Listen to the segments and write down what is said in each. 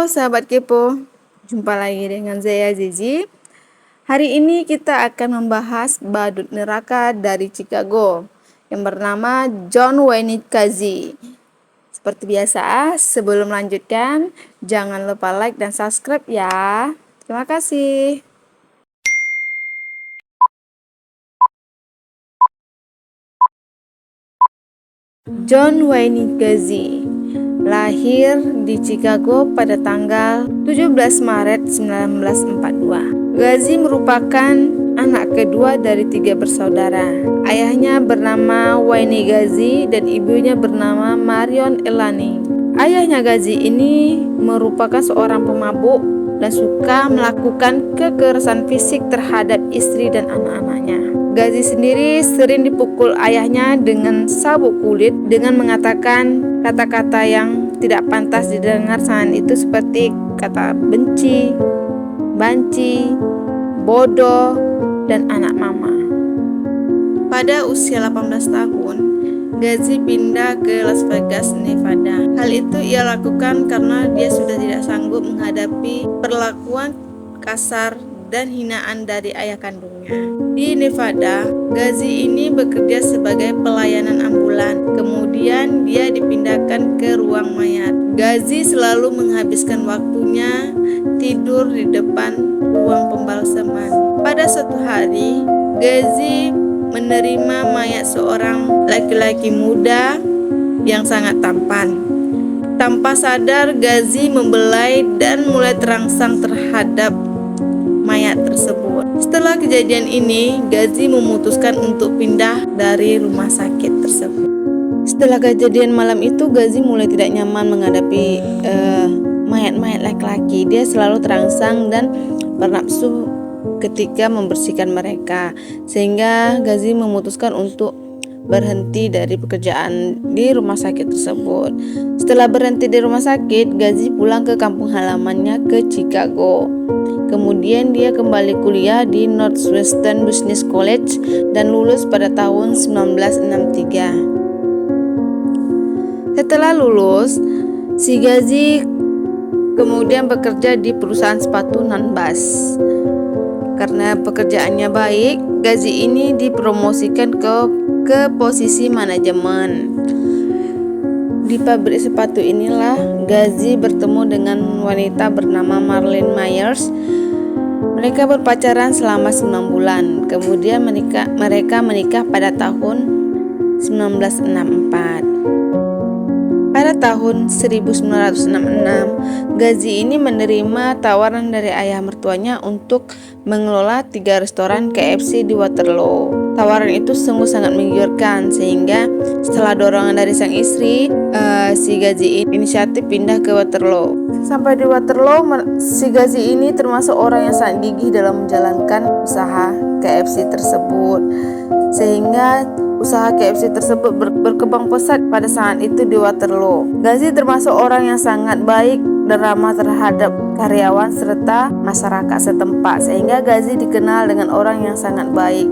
Halo sahabat kepo, jumpa lagi dengan saya Zizi. Hari ini kita akan membahas badut neraka dari Chicago yang bernama John Wayne Gacy. Seperti biasa, sebelum melanjutkan, jangan lupa like dan subscribe ya. Terima kasih. John Wayne Gacy lahir di Chicago pada tanggal 17 Maret 1942. Gacy merupakan anak kedua dari 3 bersaudara. Ayahnya bernama Wayne Gacy dan ibunya bernama Marion Elani. Ayahnya Gacy ini merupakan seorang pemabuk dan suka melakukan kekerasan fisik terhadap istri dan anak-anaknya. Gacy sendiri sering dipukul ayahnya dengan sabuk kulit dengan mengatakan kata-kata yang tidak pantas didengar saat itu seperti kata benci, banci, bodoh, dan anak mama. Pada usia 18 tahun, Gacy pindah ke Las Vegas, Nevada. Hal itu ia lakukan karena dia sudah tidak sanggup menghadapi perlakuan kasar dan hinaan dari ayah kandungnya. Di Nevada, Gacy ini bekerja sebagai pelayanan ambulan. Kemudian dia dipindahkan ke ruang mayat. Gacy selalu menghabiskan waktunya tidur di depan ruang pembalsaman. Pada suatu hari, Gacy menerima mayat seorang laki-laki muda yang sangat tampan. Tanpa sadar, Gacy membelai dan mulai terangsang terhadap mayat tersebut. Setelah kejadian ini, Gacy memutuskan untuk pindah dari rumah sakit tersebut. Setelah kejadian malam itu, Gacy mulai tidak nyaman menghadapi mayat-mayat laki-laki. Dia selalu terangsang dan bernafsu ketika membersihkan mereka, sehingga Gacy memutuskan untuk berhenti dari pekerjaan di rumah sakit tersebut. Setelah berhenti di rumah sakit, Gacy pulang ke kampung halamannya ke Chicago. Kemudian dia kembali kuliah di Northwestern Business College dan lulus pada tahun 1963. Setelah lulus, si Gacy kemudian bekerja di perusahaan sepatu Nanbas. Karena pekerjaannya baik, Gacy ini dipromosikan ke posisi manajemen. Di pabrik sepatu inilah Gacy bertemu dengan wanita bernama Marlene Myers. Mereka berpacaran selama 9 bulan. Kemudian mereka menikah pada tahun 1964. Pada tahun 1966, Gacy ini menerima tawaran dari ayah mertuanya untuk mengelola 3 restoran KFC di Waterloo. Tawaran itu sungguh sangat menggiurkan, sehingga setelah dorongan dari sang istri, si Gacy inisiatif pindah ke Waterloo. Sampai di Waterloo, si Gacy ini termasuk orang yang sangat gigih dalam menjalankan usaha KFC tersebut, sehingga usaha KFC tersebut berkembang pesat pada saat itu di Waterloo. Gacy termasuk orang yang sangat baik dan ramah terhadap karyawan serta masyarakat setempat, sehingga Gacy dikenal dengan orang yang sangat baik.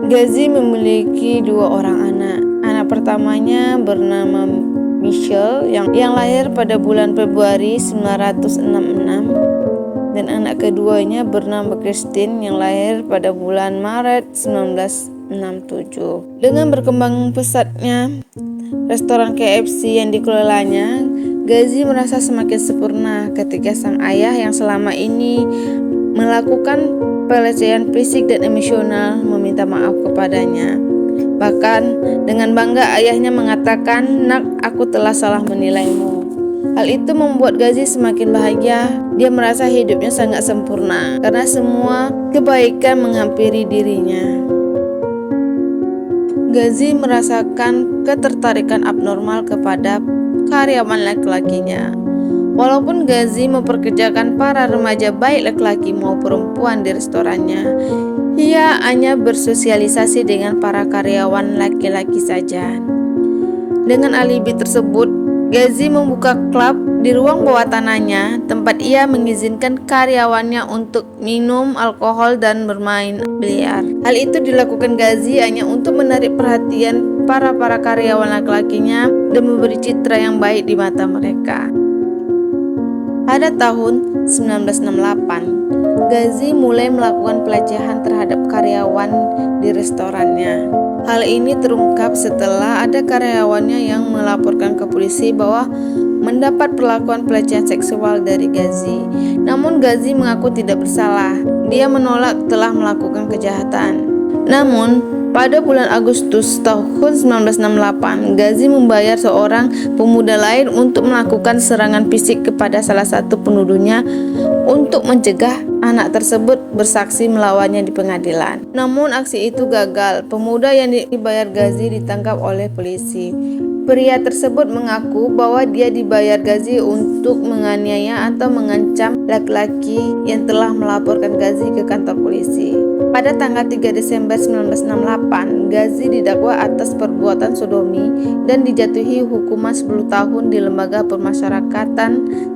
Gacy memiliki 2 orang anak. Anak pertamanya bernama Michelle yang lahir pada bulan Februari 1966, dan anak keduanya bernama Christine yang lahir pada bulan Maret 1967. Dengan berkembang pesatnya restoran KFC yang dikelolanya, Gacy merasa semakin sempurna ketika sang ayah yang selama ini melakukan pelecehan fisik dan emosional meminta maaf kepadanya. Bahkan dengan bangga ayahnya mengatakan, "Nak, aku telah salah menilaimu." Hal itu membuat Gacy semakin bahagia. Dia merasa hidupnya sangat sempurna karena semua kebaikan menghampiri dirinya. Gacy merasakan ketertarikan abnormal kepada karyawan laki-lakinya. Walaupun Gacy memperkerjakan para remaja baik laki-laki maupun perempuan di restorannya, ia hanya bersosialisasi dengan para karyawan laki-laki saja. Dengan alibi tersebut, Gacy membuka klub di ruang bawah tanahnya, tempat ia mengizinkan karyawannya untuk minum alkohol dan bermain biliar. Hal itu dilakukan Gacy hanya untuk menarik perhatian para karyawan laki-lakinya dan memberi citra yang baik di mata mereka. Pada tahun 1968, Ghazi mulai melakukan pelecehan terhadap karyawan di restorannya. Hal ini terungkap setelah ada karyawannya yang melaporkan ke polisi bahwa mendapat perlakuan pelecehan seksual dari Ghazi. Namun Ghazi mengaku tidak bersalah. Dia menolak telah melakukan kejahatan. Namun pada bulan Agustus tahun 1968, Ghazi membayar seorang pemuda lain untuk melakukan serangan fisik kepada salah satu penuduhnya untuk mencegah anak tersebut bersaksi melawannya di pengadilan. Namun aksi itu gagal. Pemuda yang dibayar Ghazi ditangkap oleh polisi. Pria tersebut mengaku bahwa dia dibayar Ghazi untuk menganiaya atau mengancam laki-laki yang telah melaporkan Ghazi ke kantor polisi. Pada tanggal 3 Desember 1968, Ghazi didakwa atas perbuatan sodomi dan dijatuhi hukuman 10 tahun di Lembaga Pemasyarakatan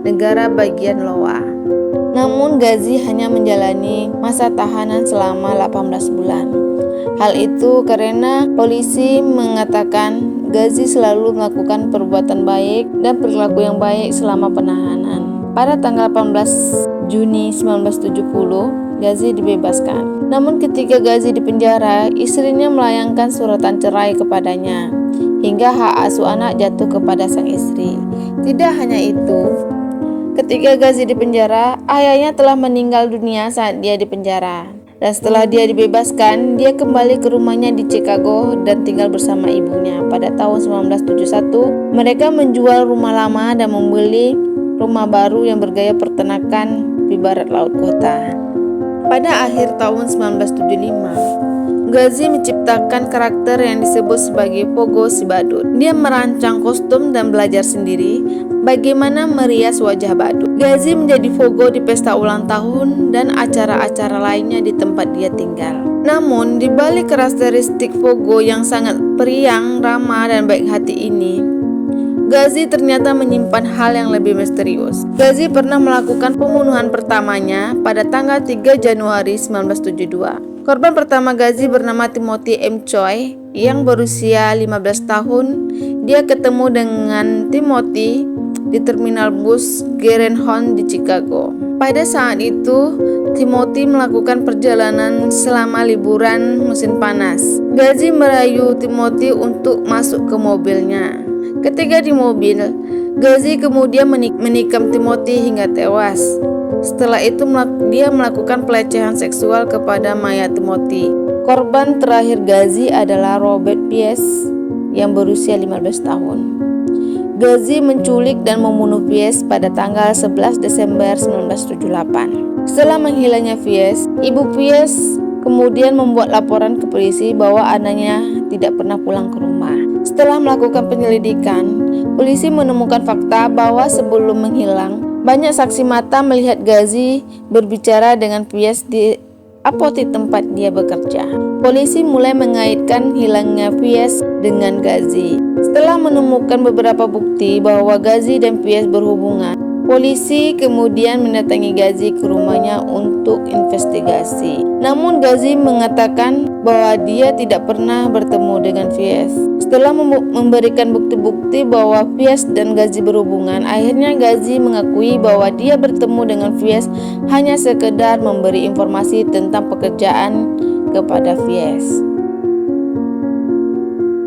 Negara Bagian Iowa. Namun Ghazi hanya menjalani masa tahanan selama 18 bulan. Hal itu karena polisi mengatakan Ghazi selalu melakukan perbuatan baik dan perilaku yang baik selama penahanan. Pada tanggal 18 Juni 1970, Ghazi dibebaskan. Namun ketika Ghazi dipenjara, istrinya melayangkan suratan cerai kepadanya, hingga hak asuh anak jatuh kepada sang istri. Tidak hanya itu, ketika Ghazi dipenjara, ayahnya telah meninggal dunia saat dia dipenjara. Dan setelah dia dibebaskan, dia kembali ke rumahnya di Chicago dan tinggal bersama ibunya. Pada tahun 1971, mereka menjual rumah lama dan membeli rumah baru yang bergaya peternakan di barat laut kota. Pada akhir tahun 1975, Ghazi menciptakan karakter yang disebut sebagai Pogo si Badut. Dia merancang kostum dan belajar sendiri bagaimana merias wajah badut. Ghazi menjadi Pogo di pesta ulang tahun dan acara-acara lainnya di tempat dia tinggal. Namun, di balik karakteristik Pogo yang sangat periang, ramah, dan baik hati ini, Ghazi ternyata menyimpan hal yang lebih misterius. Ghazi pernah melakukan pembunuhan pertamanya pada tanggal 3 Januari 1972. Korban pertama Ghazi bernama Timothy M. Choi yang berusia 15 tahun. Dia ketemu dengan Timothy di terminal bus Grenhorn di Chicago. Pada saat itu, Timothy melakukan perjalanan selama liburan musim panas. Ghazi merayu Timothy untuk masuk ke mobilnya. Ketika di mobil, Ghazi kemudian menikam Timothy hingga tewas. Setelah itu dia melakukan pelecehan seksual kepada mayat Timothy. Korban terakhir Ghazi adalah Robert Pies yang berusia 15 tahun. Ghazi menculik dan membunuh Pies pada tanggal 11 Desember 1978. Setelah menghilangnya Pies, ibu Pies kemudian membuat laporan ke polisi bahwa anaknya tidak pernah pulang ke rumah. Setelah melakukan penyelidikan, polisi menemukan fakta bahwa sebelum menghilang, banyak saksi mata melihat Ghazi berbicara dengan Pies di apotik tempat dia bekerja. Polisi mulai mengaitkan hilangnya Pies dengan Ghazi. Setelah menemukan beberapa bukti bahwa Ghazi dan Pies berhubungan, polisi kemudian mendatangi Ghazi ke rumahnya untuk investigasi. Namun Ghazi mengatakan bahwa dia tidak pernah bertemu dengan Pies. Setelah memberikan bukti-bukti bahwa Pies dan Ghazi berhubungan, akhirnya Ghazi mengakui bahwa dia bertemu dengan Pies hanya sekedar memberi informasi tentang pekerjaan kepada Pies.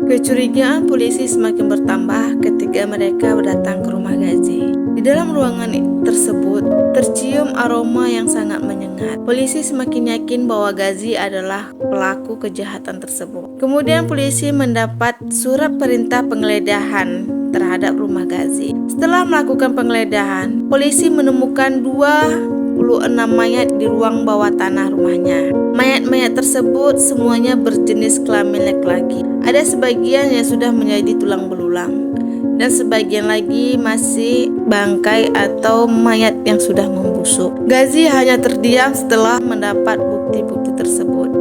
Kecurigaan polisi semakin bertambah ketika mereka datang ke rumah Ghazi. Di dalam ruangan tersebut tercium aroma yang sangat menyengat. Polisi semakin yakin bahwa Ghazi adalah pelaku kejahatan tersebut. Kemudian polisi mendapat surat perintah penggeledahan terhadap rumah Ghazi. Setelah melakukan penggeledahan, polisi menemukan 26 mayat di ruang bawah tanah rumahnya. Mayat-mayat tersebut semuanya berjenis kelamin laki-laki. Ada sebagian yang sudah menjadi tulang belulang, dan sebagian lagi masih bangkai atau mayat yang sudah membusuk. Ghazi hanya terdiam setelah mendapat bukti-bukti tersebut.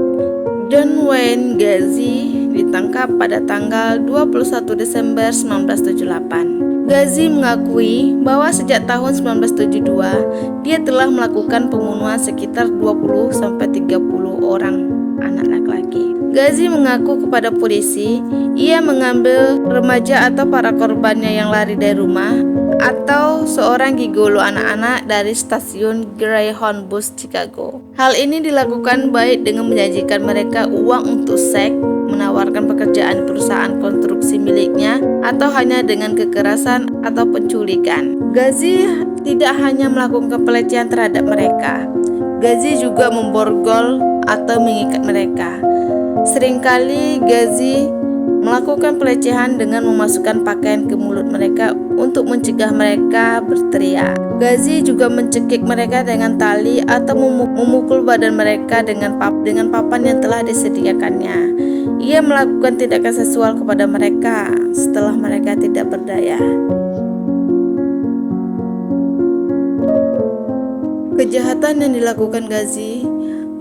John Wayne Ghazi ditangkap pada tanggal 21 Desember 1978. Ghazi mengakui bahwa sejak tahun 1972 dia telah melakukan pembunuhan sekitar 20-30 orang anak laki-laki. Ghazi mengaku kepada polisi ia mengambil remaja atau para korbannya yang lari dari rumah atau seorang gigolo anak-anak dari stasiun Greyhound Bus Chicago. Hal ini dilakukan baik dengan menjanjikan mereka uang untuk seks, menawarkan pekerjaan perusahaan konstruksi miliknya, atau hanya dengan kekerasan atau penculikan. Gazi tidak hanya melakukan pelecehan terhadap mereka, Gazi juga memborgol atau mengikat mereka. Seringkali Gazi melakukan pelecehan dengan memasukkan pakaian ke mulut mereka untuk mencegah mereka berteriak. Gazi juga mencekik mereka dengan tali atau memukul badan mereka dengan papan yang telah disediakannya. Ia melakukan tindakan seksual kepada mereka setelah mereka tidak berdaya. Kejahatan yang dilakukan Gazi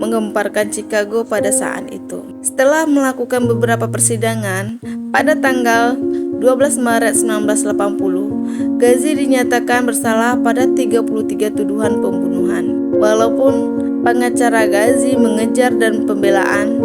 menggemparkan Chicago pada saat itu. Setelah melakukan beberapa persidangan, pada tanggal 12 Maret 1980, Gazi dinyatakan bersalah pada 33 tuduhan pembunuhan. Walaupun pengacara Gazi mengejar dan pembelaan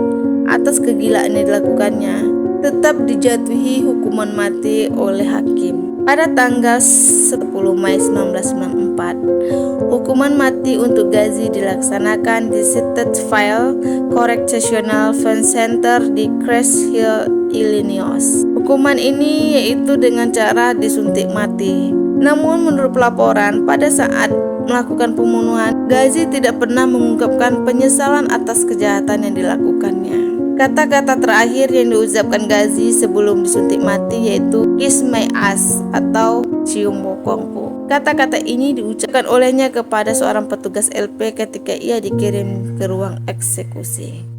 atas kegilaan yang dilakukannya, tetap dijatuhi hukuman mati oleh hakim. Pada tanggal 10 Mei 1994, hukuman mati untuk Gazi dilaksanakan di Sitterfield Correctional Center di Crest Hill, Illinois. Hukuman ini yaitu dengan cara disuntik mati. Namun menurut pelaporan, pada saat melakukan pembunuhan, Gazi tidak pernah mengungkapkan penyesalan atas kejahatan yang dilakukannya. Kata-kata terakhir yang diucapkan Gazi sebelum disuntik mati yaitu "Kiss my ass" atau "cium bokongku". Kata-kata ini diucapkan olehnya kepada seorang petugas LP ketika ia dikirim ke ruang eksekusi.